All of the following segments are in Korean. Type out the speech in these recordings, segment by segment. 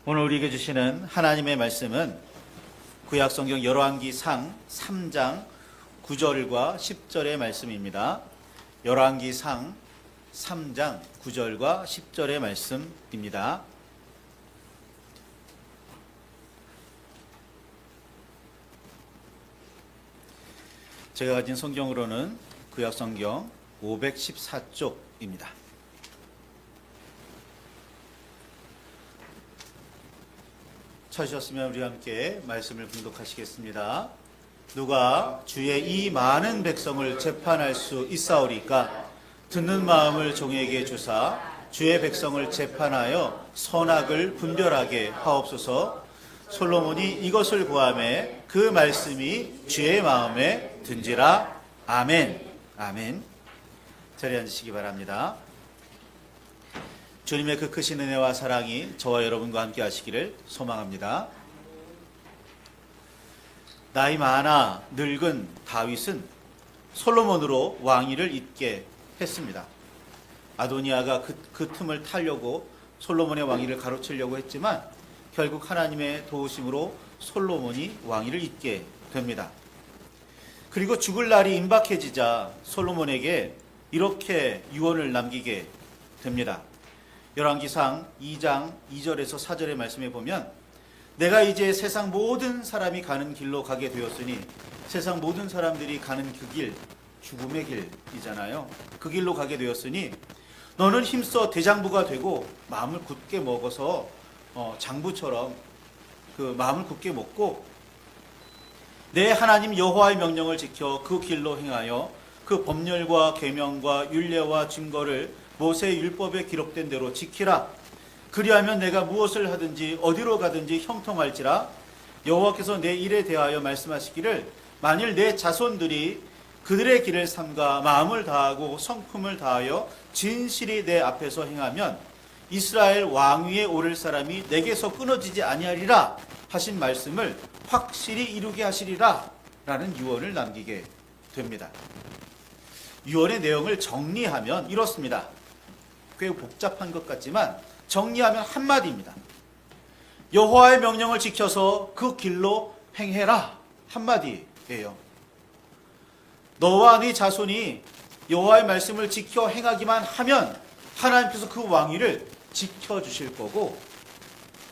오늘 우리에게 주시는 하나님의 말씀은 구약성경 열왕기상 3장 9절과 10절의 말씀입니다. 열왕기상 3장 9절과 10절의 말씀입니다. 제가 가진 성경으로는 구약성경 514쪽입니다. 찾으셨으면 우리 함께 말씀을 봉독하시겠습니다. 누가 주의 이 많은 백성을 재판할 수 있사오리까? 듣는 마음을 종에게 주사 주의 백성을 재판하여 선악을 분별하게 하옵소서. 솔로몬이 이것을 구하매 그 말씀이 주의 마음에 든지라. 아멘. 아멘. 자리에 앉으시기 바랍니다. 주님의 그 크신 은혜와 사랑이 저와 여러분과 함께 하시기를 소망합니다. 나이 많아 늙은 다윗은 솔로몬으로 왕위를 잇게 했습니다. 아도니아가 그 틈을 타려고 솔로몬의 왕위를 가로채려고 했지만 결국 하나님의 도우심으로 솔로몬이 왕위를 잇게 됩니다. 그리고 죽을 날이 임박해지자 솔로몬에게 이렇게 유언을 남기게 됩니다. 열왕기상 2장 2절에서 4절의 말씀에 보면 내가 이제 세상 모든 사람이 가는 길로 가게 되었으니, 세상 모든 사람들이 가는 그 길, 죽음의 길이잖아요. 그 길로 가게 되었으니 너는 힘써 대장부가 되고 마음을 굳게 먹어서 장부처럼 그 마음을 굳게 먹고 내 하나님 여호와의 명령을 지켜 그 길로 행하여 그 법률과 계명과 율례와 증거를 모세의 율법에 기록된 대로 지키라. 그리하면 내가 무엇을 하든지 어디로 가든지 형통할지라. 여호와께서 내 일에 대하여 말씀하시기를 만일 내 자손들이 그들의 길을 삼가 마음을 다하고 성품을 다하여 진실이 내 앞에서 행하면 이스라엘 왕위에 오를 사람이 내게서 끊어지지 아니하리라 하신 말씀을 확실히 이루게 하시리라 라는 유언을 남기게 됩니다. 유언의 내용을 정리하면 이렇습니다. 꽤 복잡한 것 같지만 정리하면 한마디입니다. 여호와의 명령을 지켜서 그 길로 행해라. 한마디예요. 너와 네 자손이 여호와의 말씀을 지켜 행하기만 하면 하나님께서 그 왕위를 지켜주실 거고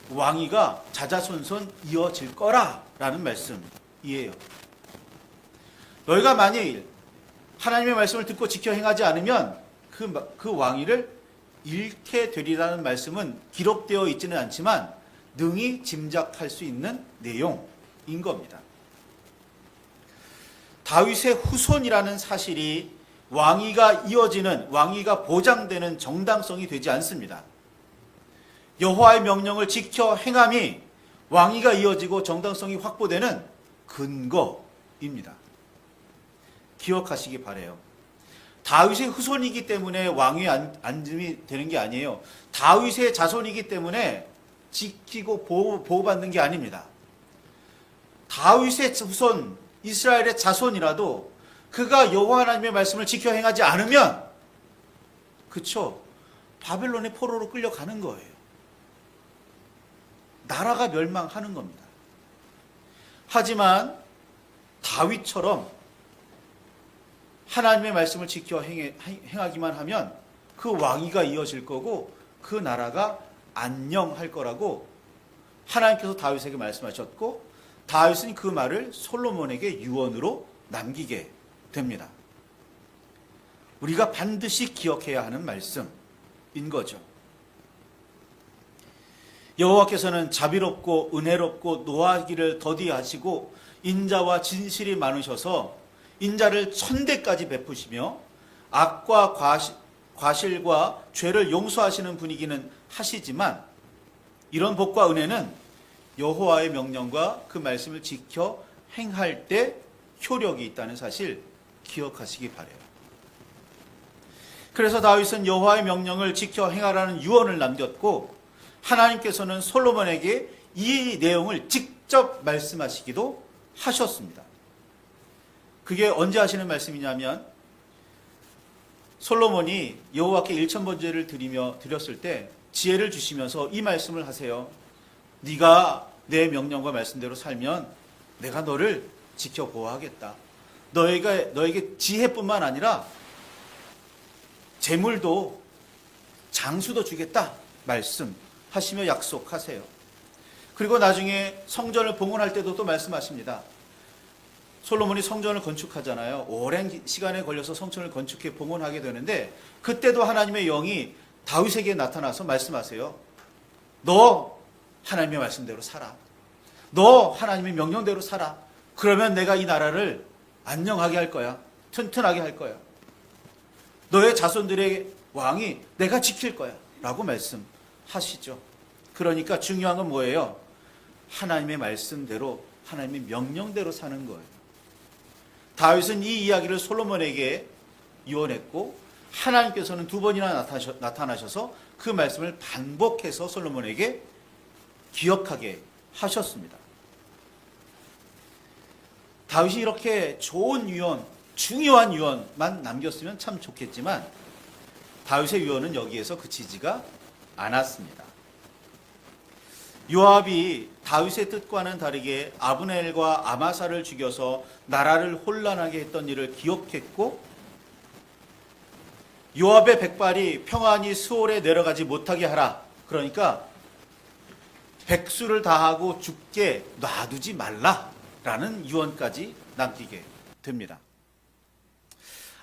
왕위가 자자손손 이어질 거라라는 말씀이에요. 너희가 만일 하나님의 말씀을 듣고 지켜 행하지 않으면 그 왕위를 잃게 되리라는 말씀은 기록되어 있지는 않지만 능히 짐작할 수 있는 내용인 겁니다. 다윗의 후손이라는 사실이 왕위가 이어지는, 왕위가 보장되는 정당성이 되지 않습니다. 여호와의 명령을 지켜 행함이 왕위가 이어지고 정당성이 확보되는 근거입니다. 기억하시기 바라요. 다윗의 후손이기 때문에 왕위에 앉음이 되는 게 아니에요. 다윗의 자손이기 때문에 지키고 보호받는 게 아닙니다. 다윗의 후손, 이스라엘의 자손이라도 그가 여호와 하나님의 말씀을 지켜 행하지 않으면 바벨론의 포로로 끌려가는 거예요. 나라가 멸망하는 겁니다. 하지만 다윗처럼 하나님의 말씀을 지켜 행하기만 하면 그 왕위가 이어질 거고 그 나라가 안녕할 거라고 하나님께서 다윗에게 말씀하셨고 다윗은 그 말을 솔로몬에게 유언으로 남기게 됩니다. 우리가 반드시 기억해야 하는 말씀인 거죠. 여호와께서는 자비롭고 은혜롭고 노하기를 더디하시고 인자와 진실이 많으셔서 인자를 천대까지 베푸시며 악과 과실과 죄를 용서하시는 분이기는 하시지만 이런 복과 은혜는 여호와의 명령과 그 말씀을 지켜 행할 때 효력이 있다는 사실 기억하시기 바라요. 그래서 다윗은 여호와의 명령을 지켜 행하라는 유언을 남겼고 하나님께서는 솔로몬에게 이 내용을 직접 말씀하시기도 하셨습니다. 그게 언제 하시는 말씀이냐면 솔로몬이 여호와께 일천번제를 드렸을 때 지혜를 주시면서 이 말씀을 하세요. 네가 내 명령과 말씀대로 살면 내가 너를 지켜 보호하겠다. 너에게 지혜뿐만 아니라 재물도 장수도 주겠다 말씀하시며 약속하세요. 그리고 나중에 성전을 봉헌할 때도 또 말씀하십니다. 솔로몬이 성전을 건축하잖아요. 오랜 시간에 걸려서 성전을 건축해 봉헌하게 되는데 그때도 하나님의 영이 다윗에게 나타나서 말씀하세요. 너 하나님의 말씀대로 살아. 너 하나님의 명령대로 살아. 그러면 내가 이 나라를 안녕하게 할 거야. 튼튼하게 할 거야. 너의 자손들의 왕이 내가 지킬 거야. 라고 말씀하시죠. 그러니까 중요한 건 뭐예요? 하나님의 말씀대로, 하나님의 명령대로 사는 거예요. 다윗은 이 이야기를 솔로몬에게 유언했고 하나님께서는 두 번이나 나타나셔서 그 말씀을 반복해서 솔로몬에게 기억하게 하셨습니다. 다윗이 이렇게 좋은 유언, 중요한 유언만 남겼으면 참 좋겠지만 다윗의 유언은 여기에서 그치지가 않았습니다. 요압이 다윗의 뜻과는 다르게 아브넬과 아마사를 죽여서 나라를 혼란하게 했던 일을 기억했고 요압의 백발이 평안히 스올에 내려가지 못하게 하라. 그러니까 백수를 다하고 죽게 놔두지 말라라는 유언까지 남기게 됩니다.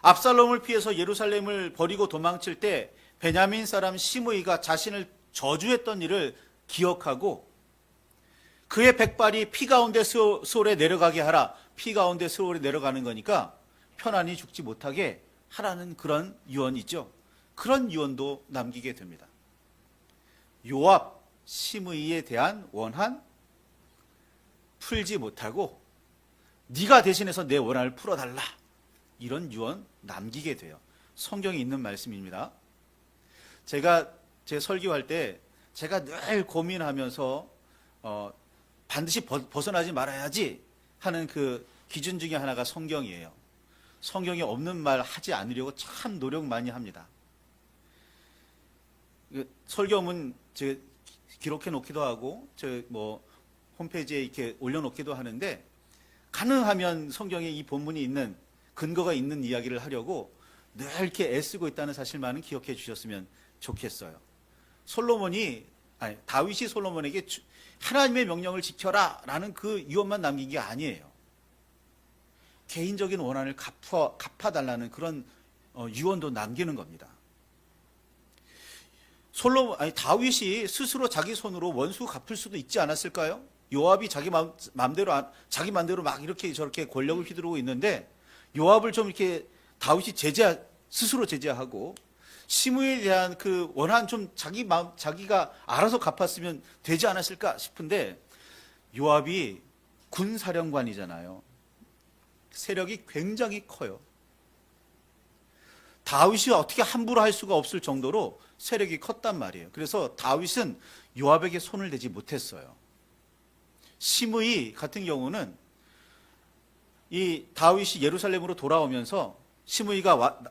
압살롬을 피해서 예루살렘을 버리고 도망칠 때 베냐민 사람 시므이가 자신을 저주했던 일을 기억하고 그의 백발이 피 가운데 스올에 내려가게 하라. 피 가운데 스올에 내려가는 거니까 편안히 죽지 못하게 하라는 그런 유언이죠. 그런 유언도 남기게 됩니다. 요압, 시므이에 대한 원한 풀지 못하고 네가 대신해서 내 원한을 풀어달라. 이런 유언 남기게 돼요. 성경에 있는 말씀입니다. 제가 제 설교할 때 제가 늘 고민하면서 반드시 벗어나지 말아야지 하는 그 기준 중에 하나가 성경이에요. 성경에 없는 말 하지 않으려고 참 노력 많이 합니다. 설교문 제가 기록해 놓기도 하고 홈페이지에 이렇게 올려놓기도 하는데 가능하면 성경에 이 본문이 있는 근거가 있는 이야기를 하려고 늘 이렇게 애쓰고 있다는 사실만은 기억해 주셨으면 좋겠어요. 다윗이 솔로몬에게 하나님의 명령을 지켜라 라는 그 유언만 남긴 게 아니에요. 개인적인 원한을 갚아달라는 그런 유언도 남기는 겁니다. 다윗이 스스로 자기 손으로 원수 갚을 수도 있지 않았을까요? 요압이 자기 마음대로 막 이렇게 저렇게 권력을 휘두르고 있는데 요압을 좀 이렇게 다윗이 스스로 제재하고 시므에 대한 그 원한 좀 자기가 알아서 갚았으면 되지 않았을까 싶은데 요압이 군사령관이잖아요. 세력이 굉장히 커요. 다윗이 어떻게 함부로 할 수가 없을 정도로 세력이 컸단 말이에요. 그래서 다윗은 요압에게 손을 대지 못했어요. 시므이 같은 경우는 이 다윗이 예루살렘으로 돌아오면서 시므이가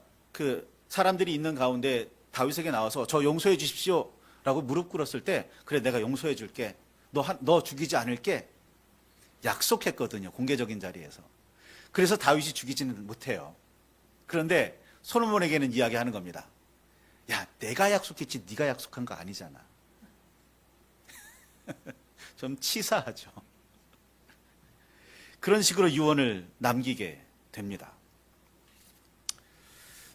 사람들이 있는 가운데 다윗에게 나와서 저 용서해 주십시오 라고 무릎 꿇었을 때 그래 내가 용서해 줄게. 너 죽이지 않을게. 약속했거든요. 공개적인 자리에서. 그래서 다윗이 죽이지는 못해요. 그런데 솔로몬에게는 이야기하는 겁니다. 야, 내가 약속했지 네가 약속한 거 아니잖아. 좀 치사하죠. 그런 식으로 유언을 남기게 됩니다.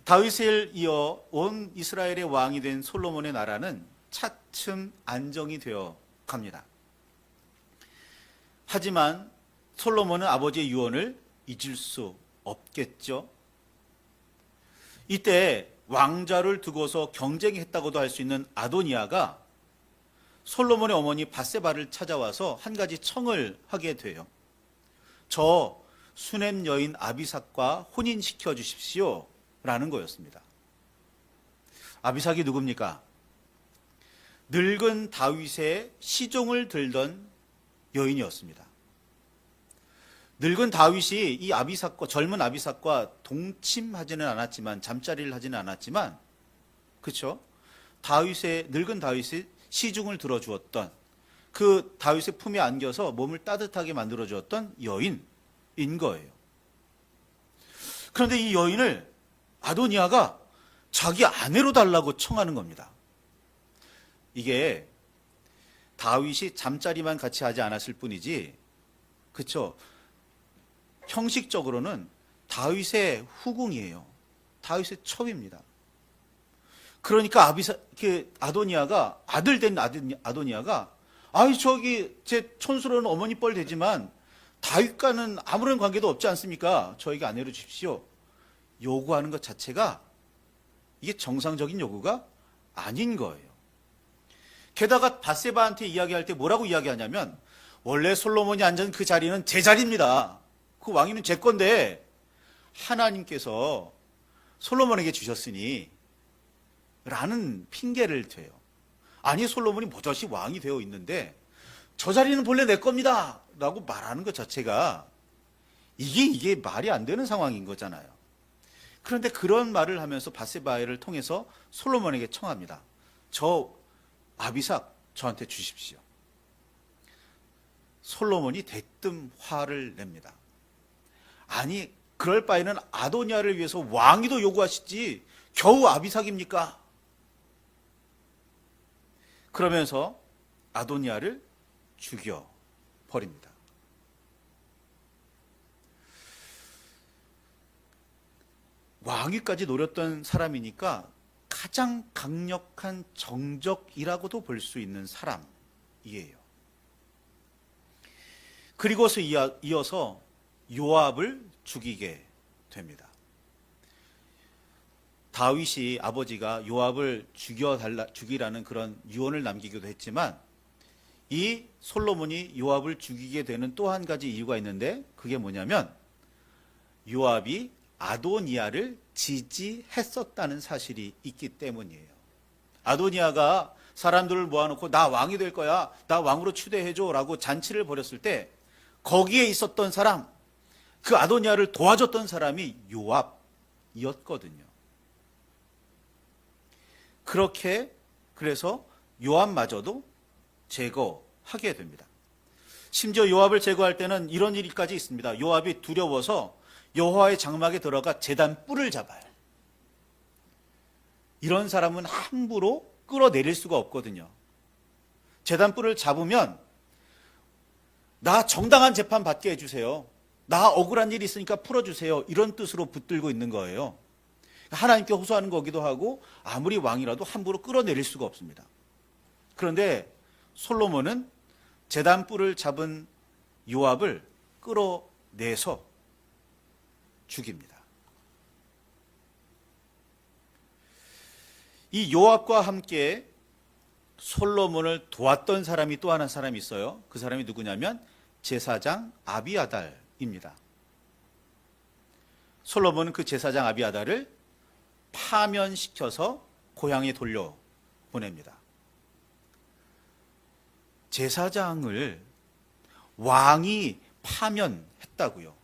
다윗을 이어 온 이스라엘의 왕이 된 솔로몬의 나라는 차츰 안정이 되어 갑니다. 하지만 솔로몬은 아버지의 유언을 잊을 수 없겠죠. 이때 왕자를 두고서 경쟁했다고도 할 수 있는 아도니아가 솔로몬의 어머니 밧세바를 찾아와서 한 가지 청을 하게 돼요. 저 수넴 여인 아비삭과 혼인시켜 주십시오 라는 거였습니다. 아비삭이 누굽니까? 늙은 다윗의 시종을 들던 여인이었습니다. 늙은 다윗이 이 젊은 아비삭과 동침하지는 않았지만 잠자리를 하지는 않았지만 그렇죠? 늙은 다윗의 시중을 들어주었던 그 다윗의 품에 안겨서 몸을 따뜻하게 만들어 주었던 여인인 거예요. 그런데 이 여인을 아도니아가 자기 아내로 달라고 청하는 겁니다. 이게 다윗이 잠자리만 같이 하지 않았을 뿐이지, 그쵸? 형식적으로는 다윗의 후궁이에요. 다윗의 첩입니다. 그러니까 아도니아가, 아들 된 아도니아가, 아이, 저기, 제 촌스러운 어머니 뻘 되지만, 다윗과는 아무런 관계도 없지 않습니까? 저에게 아내로 주십시오. 요구하는 것 자체가, 이게 정상적인 요구가 아닌 거예요. 게다가 밧세바한테 이야기할 때 뭐라고 이야기하냐면, 원래 솔로몬이 앉은 그 자리는 제 자리입니다. 그 왕위는 제 건데, 하나님께서 솔로몬에게 주셨으니, 라는 핑계를 대요. 아니, 솔로몬이 버젓이 왕이 되어 있는데 저 자리는 본래 내 겁니다 라고 말하는 것 자체가 이게 말이 안 되는 상황인 거잖아요. 그런데 그런 말을 하면서 밧세바를 통해서 솔로몬에게 청합니다. 저 아비삭 저한테 주십시오. 솔로몬이 대뜸 화를 냅니다. 아니, 그럴 바에는 아도니아를 위해서 왕위도 요구하시지 겨우 아비삭입니까? 그러면서 아도니아를 죽여버립니다. 왕위까지 노렸던 사람이니까 가장 강력한 정적이라고도 볼 수 있는 사람이에요. 그리고서 이어서 요압을 죽이게 됩니다. 다윗이 아버지가 요압을 죽이라는 그런 유언을 남기기도 했지만 이 솔로몬이 요압을 죽이게 되는 또 한 가지 이유가 있는데 그게 뭐냐면 요압이 아도니아를 지지했었다는 사실이 있기 때문이에요. 아도니아가 사람들을 모아놓고 나 왕이 될 거야, 나 왕으로 추대해줘 라고 잔치를 벌였을 때 거기에 있었던 사람, 그 아도니아를 도와줬던 사람이 요압이었거든요. 그래서 요압마저도 제거하게 됩니다. 심지어 요압을 제거할 때는 이런 일까지 있습니다. 요압이 두려워서 여호와의 장막에 들어가 제단 뿔을 잡아요. 이런 사람은 함부로 끌어내릴 수가 없거든요. 제단 뿔을 잡으면 나 정당한 재판 받게 해주세요. 나 억울한 일이 있으니까 풀어주세요. 이런 뜻으로 붙들고 있는 거예요. 하나님께 호소하는 거기도 하고 아무리 왕이라도 함부로 끌어내릴 수가 없습니다. 그런데 솔로몬은 제단뿔을 잡은 요압을 끌어내서 죽입니다. 이 요압과 함께 솔로몬을 도왔던 사람이 또 하나 사람이 있어요. 그 사람이 누구냐면 제사장 아비아달입니다. 솔로몬은 그 제사장 아비아달을 파면시켜서 고향에 돌려보냅니다. 제사장을 왕이 파면했다고요.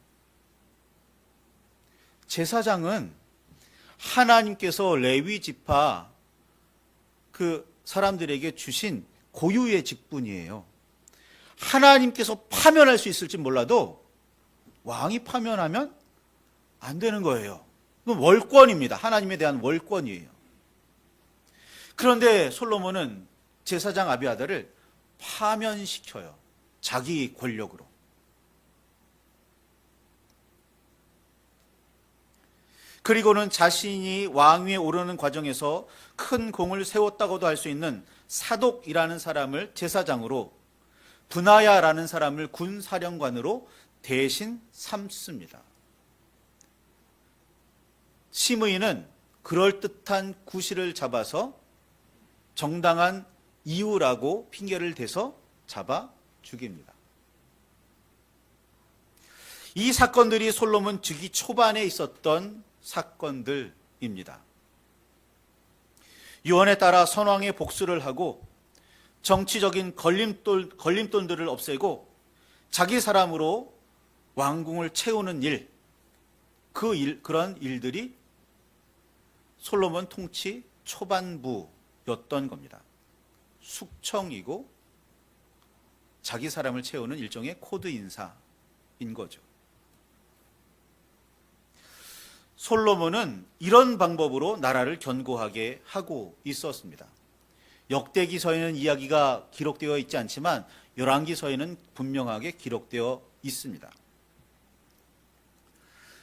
제사장은 하나님께서 레위 지파 그 사람들에게 주신 고유의 직분이에요. 하나님께서 파면할 수 있을지 몰라도 왕이 파면하면 안 되는 거예요. 그건 월권입니다. 하나님에 대한 월권이에요. 그런데 솔로몬은 제사장 아비아달을 파면시켜요. 자기 권력으로. 그리고는 자신이 왕위에 오르는 과정에서 큰 공을 세웠다고도 할 수 있는 사독이라는 사람을 제사장으로, 브나야라는 사람을 군사령관으로 대신 삼습니다. 시므이는 그럴듯한 구실을 잡아서 정당한 이유라고 핑계를 대서 잡아 죽입니다. 이 사건들이 솔로몬 즉위 초반에 있었던 사건들입니다. 유언에 따라 선왕의 복수를 하고 정치적인 걸림돌들을 없애고 자기 사람으로 왕궁을 채우는 일, 그런 일들이 솔로몬 통치 초반부였던 겁니다. 숙청이고 자기 사람을 채우는 일종의 코드 인사인 거죠. 솔로몬은 이런 방법으로 나라를 견고하게 하고 있었습니다. 역대기서에는 이야기가 기록되어 있지 않지만 열왕기서에는 분명하게 기록되어 있습니다.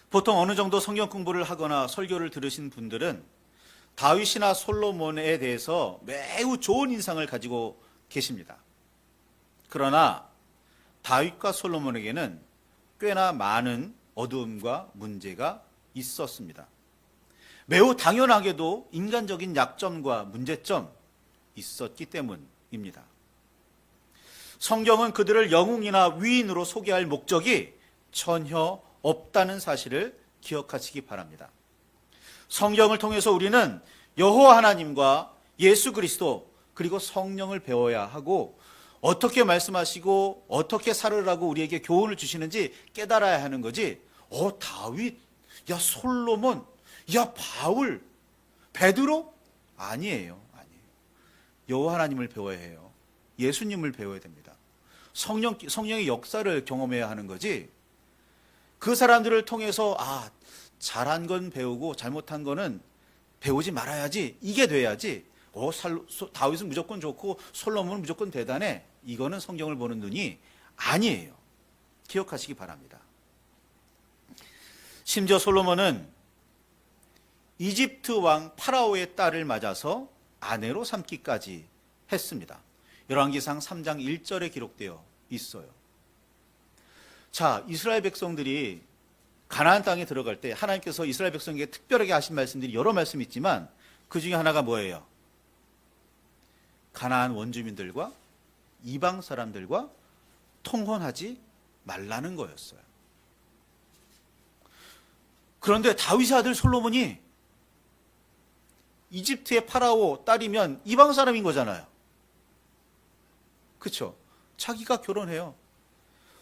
보통 어느 정도 성경 공부를 하거나 설교를 들으신 분들은 다윗이나 솔로몬에 대해서 매우 좋은 인상을 가지고 계십니다. 그러나 다윗과 솔로몬에게는 꽤나 많은 어두움과 문제가 있었습니다. 매우 당연하게도 인간적인 약점과 문제점 있었기 때문입니다. 성경은 그들을 영웅이나 위인으로 소개할 목적이 전혀 없다는 사실을 기억하시기 바랍니다. 성경을 통해서 우리는 여호와 하나님과 예수 그리스도 그리고 성령을 배워야 하고 어떻게 말씀하시고 어떻게 살으라고 우리에게 교훈을 주시는지 깨달아야 하는 거지. 다윗, 야 솔로몬, 야 바울, 베드로? 아니에요. 여호와 하나님을 배워야 해요. 예수님을 배워야 됩니다. 성령의 역사를 경험해야 하는 거지. 그 사람들을 통해서 잘한 건 배우고 잘못한 거는 배우지 말아야지. 이게 돼야지. 다윗은 무조건 좋고 솔로몬은 무조건 대단해. 이거는 성경을 보는 눈이 아니에요. 기억하시기 바랍니다. 심지어 솔로몬은 이집트 왕 파라오의 딸을 맞아서 아내로 삼기까지 했습니다. 열왕기상 3장 1절에 기록되어 있어요. 자, 이스라엘 백성들이 가나안 땅에 들어갈 때 하나님께서 이스라엘 백성에게 특별하게 하신 말씀들이 여러 말씀이 있지만 그 중에 하나가 뭐예요? 가나안 원주민들과 이방 사람들과 통혼하지 말라는 거였어요. 그런데 다윗의 아들 솔로몬이 이집트의 파라오 딸이면 이방 사람인 거잖아요. 그렇죠? 자기가 결혼해요.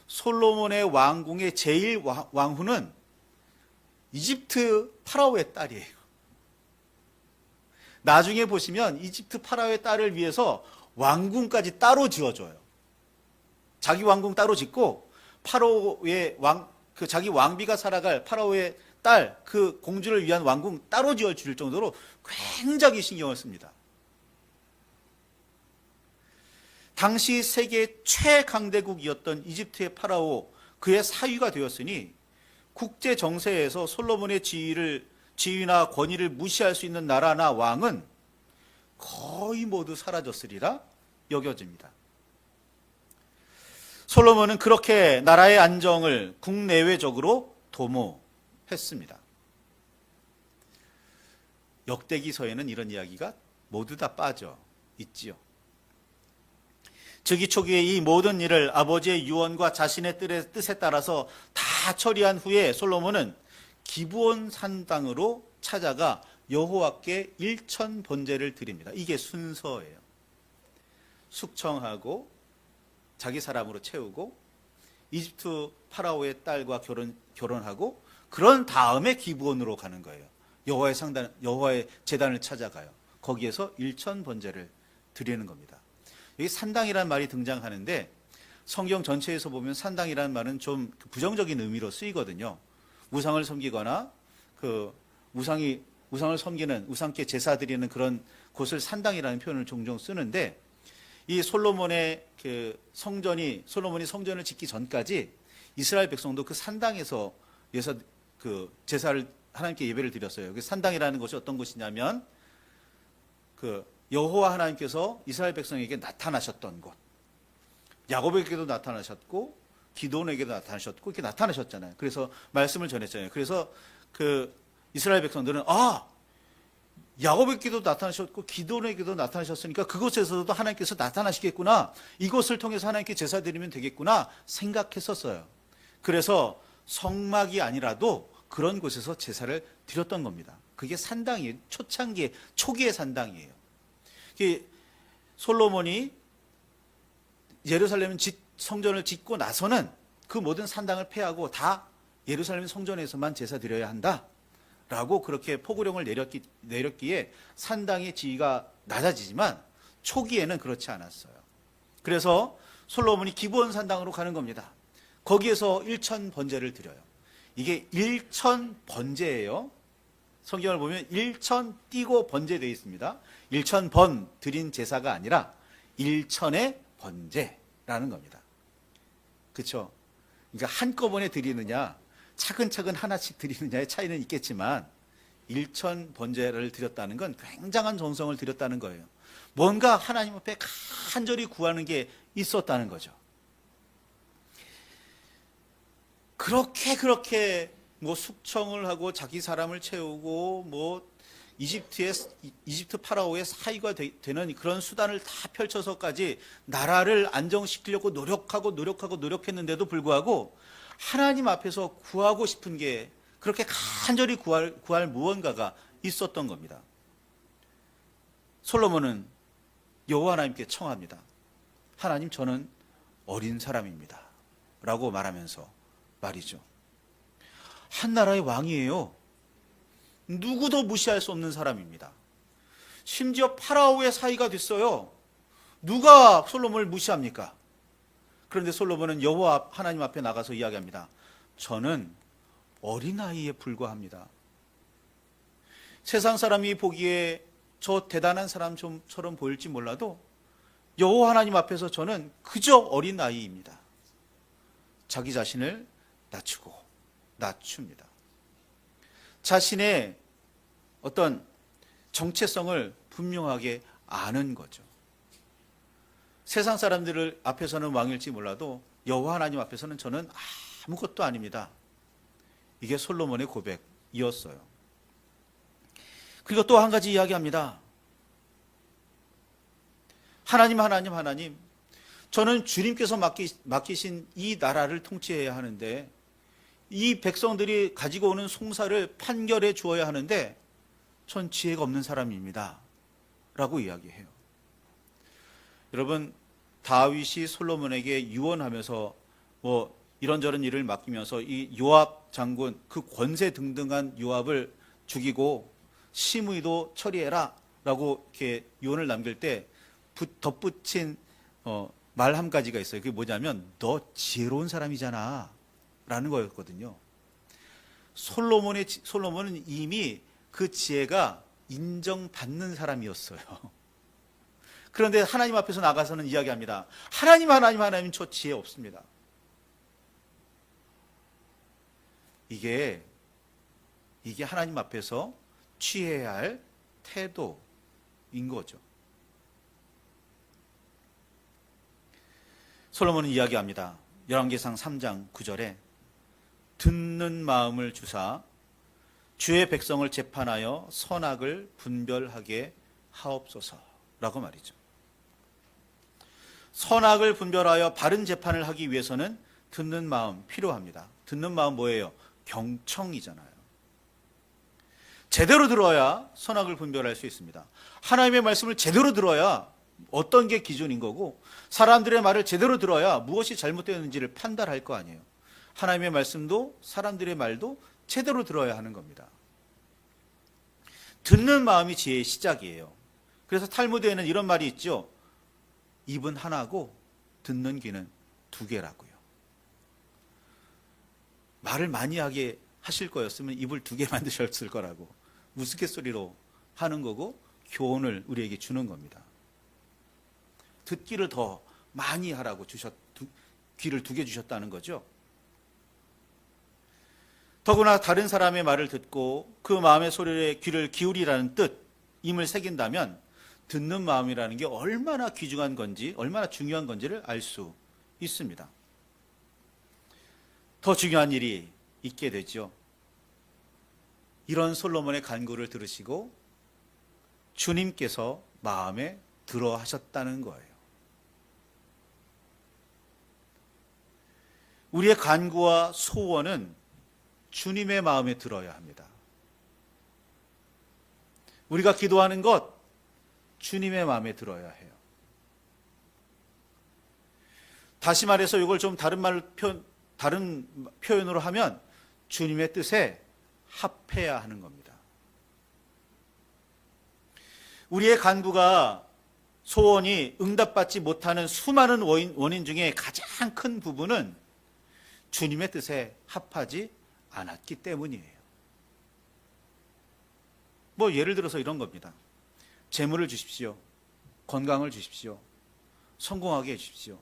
솔로몬의 왕궁의 제일 왕후는 이집트 파라오의 딸이에요. 나중에 보시면 이집트 파라오의 딸을 위해서 왕궁까지 따로 지어줘요. 자기 왕궁 따로 짓고 파라오의 자기 왕비가 살아갈 파라오의 딸, 그 공주를 위한 왕궁 따로 지어줄 정도로 굉장히 신경을 씁니다. 당시 세계 최강대국이었던 이집트의 파라오, 그의 사위가 되었으니 국제 정세에서 솔로몬의 지위나 권위를 무시할 수 있는 나라나 왕은 거의 모두 사라졌으리라 여겨집니다. 솔로몬은 그렇게 나라의 안정을 국내외적으로 도모했습니다. 역대기서에는 이런 이야기가 모두 다 빠져 있지요. 즉위 초기에 이 모든 일을 아버지의 유언과 자신의 뜻에 따라서 다 처리한 후에 솔로몬은 기브온 산당으로 찾아가 여호와께 일천 번제를 드립니다. 이게 순서예요. 숙청하고 자기 사람으로 채우고 이집트 파라오의 딸과 결혼하고 그런 다음에 기브온으로 가는 거예요. 여호와의 제단을 찾아가요. 거기에서 일천 번제를 드리는 겁니다. 여기 산당이라는 말이 등장하는데 성경 전체에서 보면 산당이라는 말은 좀 부정적인 의미로 쓰이거든요. 우상을 섬기거나 우상을 섬기는 우상께 제사 드리는 그런 곳을 산당이라는 표현을 종종 쓰는데 이 솔로몬이 성전을 짓기 전까지 이스라엘 백성도 그 산당에서 제사를 하나님께 예배를 드렸어요. 그 산당이라는 것이 어떤 곳이냐면 여호와 하나님께서 이스라엘 백성에게 나타나셨던 곳, 야곱에게도 나타나셨고 기드온에게도 나타나셨고 이렇게 나타나셨잖아요. 그래서 말씀을 전했잖아요. 그래서 이스라엘 백성들은 야곱에게도 나타나셨고 기드온에게도 나타나셨으니까 그곳에서도 하나님께서 나타나시겠구나, 이곳을 통해서 하나님께 제사 드리면 되겠구나 생각했었어요. 그래서 성막이 아니라도 그런 곳에서 제사를 드렸던 겁니다. 그게 산당이에요. 초기의 산당이에요. 솔로몬이 예루살렘 성전을 짓고 나서는 그 모든 산당을 폐하고 다 예루살렘 성전에서만 제사 드려야 한다라고 그렇게 포고령을 내렸기에 산당의 지위가 낮아지지만 초기에는 그렇지 않았어요. 그래서 솔로몬이 기브온 산당으로 가는 겁니다. 거기에서 1천 번제를 드려요. 이게 1천 번제예요. 성경을 보면 1천 띄고 번제되어 있습니다. 1천 번 드린 제사가 아니라 1천의 번제라는 겁니다. 그렇죠? 그러니까 한꺼번에 드리느냐 차근차근 하나씩 드리느냐의 차이는 있겠지만 1천 번제를 드렸다는 건 굉장한 정성을 드렸다는 거예요. 뭔가 하나님 앞에 간절히 구하는 게 있었다는 거죠. 그렇게 뭐 숙청을 하고 자기 사람을 채우고 뭐 이집트 파라오의 사위가 되는 그런 수단을 다 펼쳐서까지 나라를 안정시키려고 노력했는데도 불구하고 하나님 앞에서 구하고 싶은 게 그렇게 간절히 구할 무언가가 있었던 겁니다. 솔로몬은 여호와 하나님께 청합니다. 하나님, 저는 어린 사람입니다 라고 말하면서 말이죠. 한 나라의 왕이에요. 누구도 무시할 수 없는 사람입니다. 심지어 파라오의 사위가 됐어요. 누가 솔로몬을 무시합니까? 그런데 솔로몬은 여호와 하나님 앞에 나가서 이야기합니다. 저는 어린아이에 불과합니다. 세상 사람이 보기에 저 대단한 사람처럼 보일지 몰라도 여호와 하나님 앞에서 저는 그저 어린아이입니다. 자기 자신을 낮춥니다. 자신의 어떤 정체성을 분명하게 아는 거죠. 세상 사람들을 앞에서는 왕일지 몰라도 여호와 하나님 앞에서는 저는 아무것도 아닙니다. 이게 솔로몬의 고백이었어요. 그리고 또 한 가지 이야기합니다. 하나님, 저는 주님께서 맡기신 이 나라를 통치해야 하는데 이 백성들이 가지고 오는 송사를 판결해 주어야 하는데 전 지혜가 없는 사람입니다 라고 이야기해요. 여러분, 다윗이 솔로몬에게 유언하면서 뭐 이런저런 일을 맡기면서 이 요압 장군, 그 권세 등등한 요압을 죽이고 심의도 처리해라 라고 이렇게 유언을 남길 때 덧붙인 말 한 가지가 있어요. 그게 뭐냐면 너 지혜로운 사람이잖아 라는 거였거든요. 솔로몬은 이미 그 지혜가 인정받는 사람이었어요. 그런데 하나님 앞에서 나가서는 이야기합니다. 하나님, 저 지혜 없습니다. 이게 하나님 앞에서 취해야 할 태도인 거죠. 솔로몬은 이야기합니다. 열왕기상 3장 9절에 듣는 마음을 주사 주의 백성을 재판하여 선악을 분별하게 하옵소서라고 말이죠. 선악을 분별하여 바른 재판을 하기 위해서는 듣는 마음 필요합니다. 듣는 마음 뭐예요? 경청이잖아요. 제대로 들어야 선악을 분별할 수 있습니다. 하나님의 말씀을 제대로 들어야 어떤 게 기준인 거고 사람들의 말을 제대로 들어야 무엇이 잘못되었는지를 판단할 거 아니에요. 하나님의 말씀도 사람들의 말도 제대로 들어야 하는 겁니다. 듣는 마음이 지혜의 시작이에요. 그래서 탈무드에는 이런 말이 있죠. 입은 하나고 듣는 귀는 두 개라고요. 말을 많이 하게 하실 거였으면 입을 두 개 만드셨을 거라고 우스갯소리로 하는 거고 교훈을 우리에게 주는 겁니다. 듣기를 더 많이 하라고 귀를 두 개 주셨다는 거죠. 더구나 다른 사람의 말을 듣고 그 마음의 소리에 귀를 기울이라는 뜻임을 새긴다면 듣는 마음이라는 게 얼마나 귀중한 건지, 얼마나 중요한 건지를 알 수 있습니다. 더 중요한 일이 있게 되죠. 이런 솔로몬의 간구를 들으시고 주님께서 마음에 들어 하셨다는 거예요. 우리의 간구와 소원은 주님의 마음에 들어야 합니다. 우리가 기도하는 것 주님의 마음에 들어야 해요. 다시 말해서 이걸 좀 다른 표현으로 하면 주님의 뜻에 합해야 하는 겁니다. 우리의 간구가 소원이 응답받지 못하는 수많은 원인 중에 가장 큰 부분은 주님의 뜻에 합하지 않았기 때문이에요. 뭐 예를 들어서 이런 겁니다. 재물을 주십시오. 건강을 주십시오. 성공하게 해주십시오.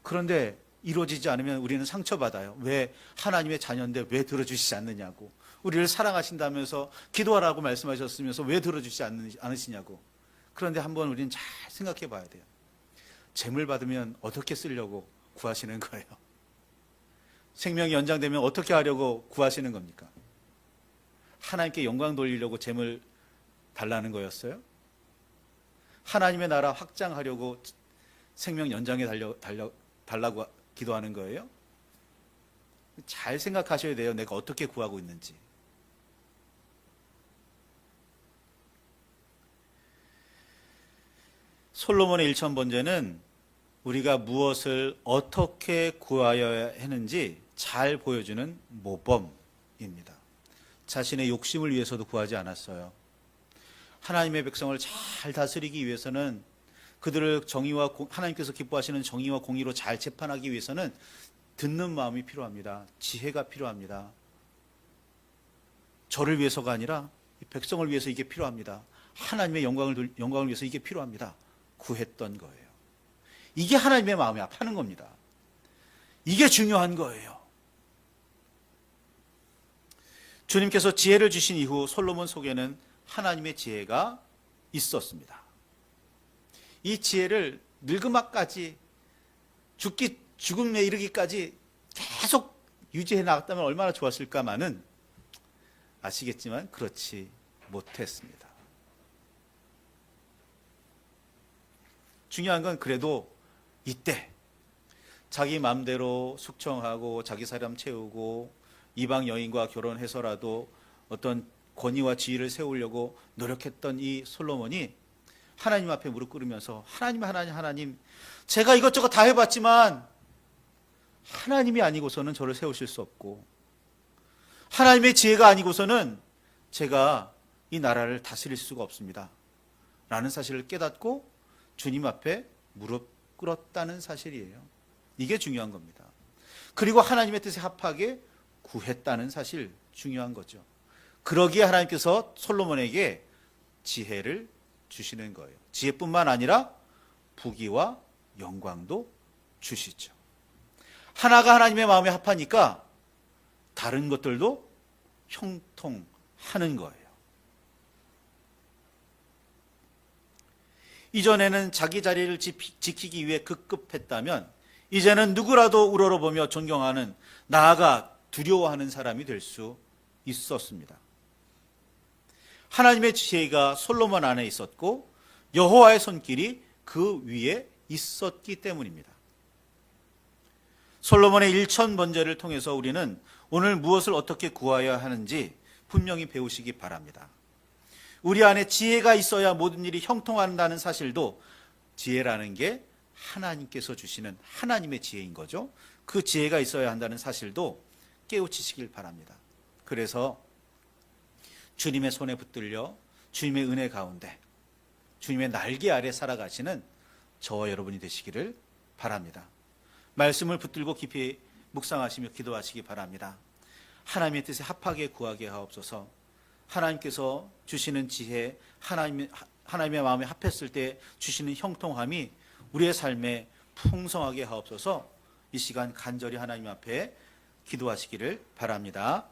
그런데 이루어지지 않으면 우리는 상처받아요. 왜? 하나님의 자녀인데 왜 들어주시지 않느냐고. 우리를 사랑하신다면서 기도하라고 말씀하셨으면서 왜 들어주시지 않으시냐고. 그런데 한번 우리는 잘 생각해 봐야 돼요. 재물 받으면 어떻게 쓰려고 구하시는 거예요? 생명이 연장되면 어떻게 하려고 구하시는 겁니까? 하나님께 영광 돌리려고 재물 달라는 거였어요? 하나님의 나라 확장하려고 생명 연장에 달라고 기도하는 거예요? 잘 생각하셔야 돼요. 내가 어떻게 구하고 있는지. 솔로몬의 1000번제는 우리가 무엇을 어떻게 구하여야 하는지 잘 보여주는 모범입니다. 자신의 욕심을 위해서도 구하지 않았어요. 하나님의 백성을 잘 다스리기 위해서는 그들을 하나님께서 기뻐하시는 정의와 공의로 잘 재판하기 위해서는 듣는 마음이 필요합니다. 지혜가 필요합니다. 저를 위해서가 아니라 백성을 위해서 이게 필요합니다. 하나님의 영광을 위해서 이게 필요합니다. 구했던 거예요. 이게 하나님의 마음이 아파하는 겁니다. 이게 중요한 거예요. 주님께서 지혜를 주신 이후 솔로몬 속에는 하나님의 지혜가 있었습니다. 이 지혜를 늙음까지 죽음에 이르기까지 계속 유지해 나갔다면 얼마나 좋았을까마는 아시겠지만 그렇지 못했습니다. 중요한 건 그래도 이때 자기 마음대로 숙청하고 자기 사람 채우고 이방 여인과 결혼해서라도 어떤 권위와 지위를 세우려고 노력했던 이 솔로몬이 하나님 앞에 무릎 꿇으면서 하나님 제가 이것저것 다 해봤지만 하나님이 아니고서는 저를 세우실 수 없고 하나님의 지혜가 아니고서는 제가 이 나라를 다스릴 수가 없습니다 라는 사실을 깨닫고 주님 앞에 무릎 꿇었다는 사실이에요. 이게 중요한 겁니다. 그리고 하나님의 뜻에 합하게 구했다는 사실, 중요한 거죠. 그러기에 하나님께서 솔로몬에게 지혜를 주시는 거예요. 지혜뿐만 아니라 부귀와 영광도 주시죠. 하나가 하나님의 마음에 합하니까 다른 것들도 형통하는 거예요. 이전에는 자기 자리를 지키기 위해 급급했다면 이제는 누구라도 우러러보며 존경하는, 나아가 두려워하는 사람이 될 수 있었습니다. 하나님의 지혜가 솔로몬 안에 있었고 여호와의 손길이 그 위에 있었기 때문입니다. 솔로몬의 1000번제를 통해서 우리는 오늘 무엇을 어떻게 구하여야 하는지 분명히 배우시기 바랍니다. 우리 안에 지혜가 있어야 모든 일이 형통한다는 사실도, 지혜라는 게 하나님께서 주시는 하나님의 지혜인 거죠. 그 지혜가 있어야 한다는 사실도 깨우치시길 바랍니다. 그래서 주님의 손에 붙들려 주님의 은혜 가운데 주님의 날개 아래 살아가시는 저와 여러분이 되시기를 바랍니다. 말씀을 붙들고 깊이 묵상하시며 기도하시기 바랍니다. 하나님의 뜻에 합하게 구하게 하옵소서. 하나님께서 주시는 지혜, 하나님의 마음에 합했을 때 주시는 형통함이 우리의 삶에 풍성하게 하옵소서. 이 시간 간절히 하나님 앞에 기도하시기를 바랍니다.